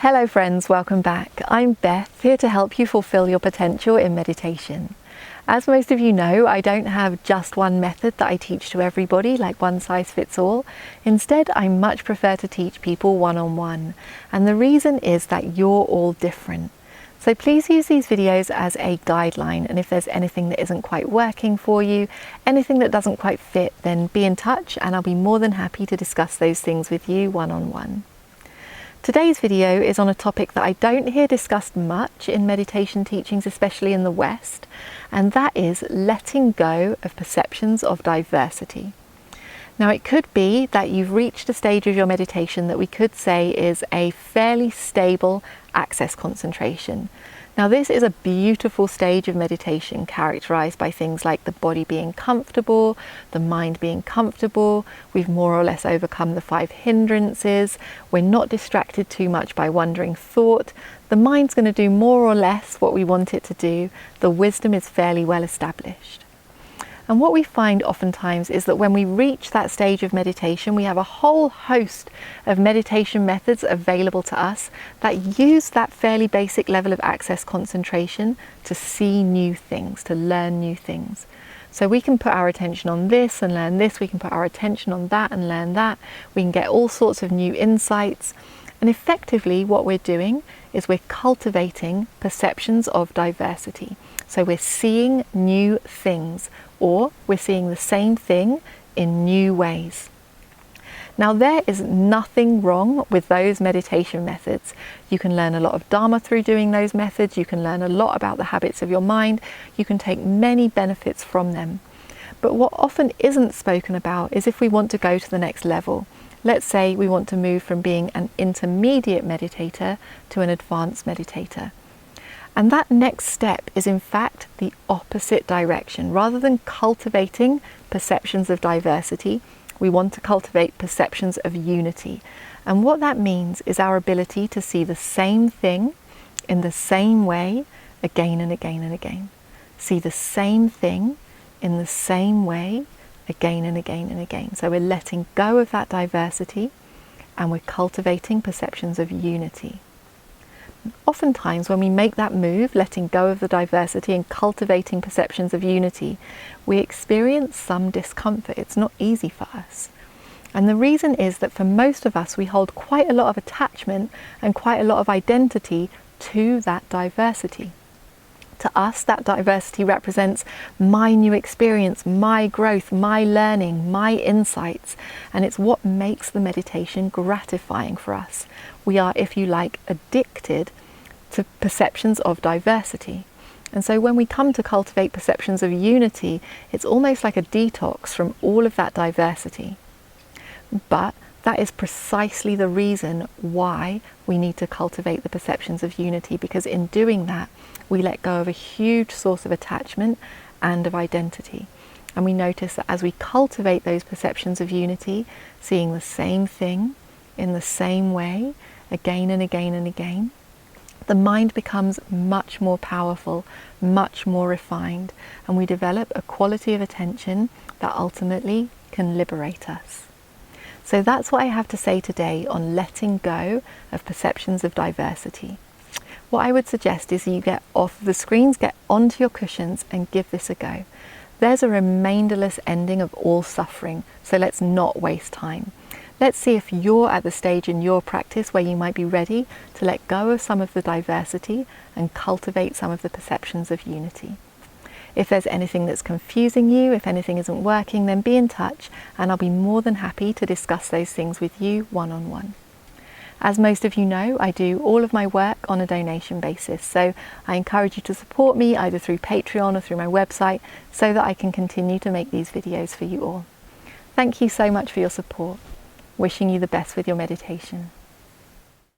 Hello friends, welcome back. I'm Beth, here to help you fulfill your potential in meditation. As most of you know, I don't have just one method that I teach to everybody, like one size fits all. Instead, I much prefer to teach people one-on-one. And the reason is that you're all different. So please use these videos as a guideline, and if there's anything that isn't quite working for you, anything that doesn't quite fit, then be in touch and I'll be more than happy to discuss those things with you one-on-one. Today's video is on a topic that I don't hear discussed much in meditation teachings, especially in the West, and that is letting go of perceptions of diversity. Now, it could be that you've reached a stage of your meditation that we could say is a fairly stable access concentration. Now, this is a beautiful stage of meditation characterized by things like the body being comfortable, the mind being comfortable, we've more or less overcome the 5 hindrances, we're not distracted too much by wandering thought, the mind's going to do more or less what we want it to do, the wisdom is fairly well established. And what we find oftentimes is that when we reach that stage of meditation, we have a whole host of meditation methods available to us that use that fairly basic level of access concentration to see new things, to learn new things. So we can put our attention on this and learn this, we can put our attention on that and learn that, we can get all sorts of new insights. And effectively what we're doing is we're cultivating perceptions of diversity. So we're seeing new things, or we're seeing the same thing in new ways. Now, there is nothing wrong with those meditation methods. You can learn a lot of Dharma through doing those methods. You can learn a lot about the habits of your mind. You can take many benefits from them. But what often isn't spoken about is if we want to go to the next level. Let's say we want to move from being an intermediate meditator to an advanced meditator. And that next step is in fact the opposite direction. Rather than cultivating perceptions of diversity, we want to cultivate perceptions of unity. And what that means is our ability to see the same thing in the same way again and again and again. See the same thing in the same way again and again and again. So we're letting go of that diversity and we're cultivating perceptions of unity. Oftentimes when we make that move, letting go of the diversity and cultivating perceptions of unity, we experience some discomfort. It's not easy for us. And the reason is that for most of us, we hold quite a lot of attachment and quite a lot of identity to that diversity. To us, that diversity represents my new experience, my growth, my learning, my insights, and it's what makes the meditation gratifying for us. We are, if you like, addicted to perceptions of diversity. And so when we come to cultivate perceptions of unity, it's almost like a detox from all of that diversity. But that is precisely the reason why we need to cultivate the perceptions of unity, because in doing that, we let go of a huge source of attachment and of identity. And we notice that as we cultivate those perceptions of unity, seeing the same thing in the same way again and again and again, the mind becomes much more powerful, much more refined, and we develop a quality of attention that ultimately can liberate us. So that's what I have to say today on letting go of perceptions of diversity. What I would suggest is you get off the screens, get onto your cushions and give this a go. There's a remainderless ending of all suffering, so let's not waste time. Let's see if you're at the stage in your practice where you might be ready to let go of some of the diversity and cultivate some of the perceptions of unity. If there's anything that's confusing you, if anything isn't working, then be in touch and I'll be more than happy to discuss those things with you one-on-one. As most of you know, I do all of my work on a donation basis, so I encourage you to support me either through Patreon or through my website so that I can continue to make these videos for you all. Thank you so much for your support. Wishing you the best with your meditation.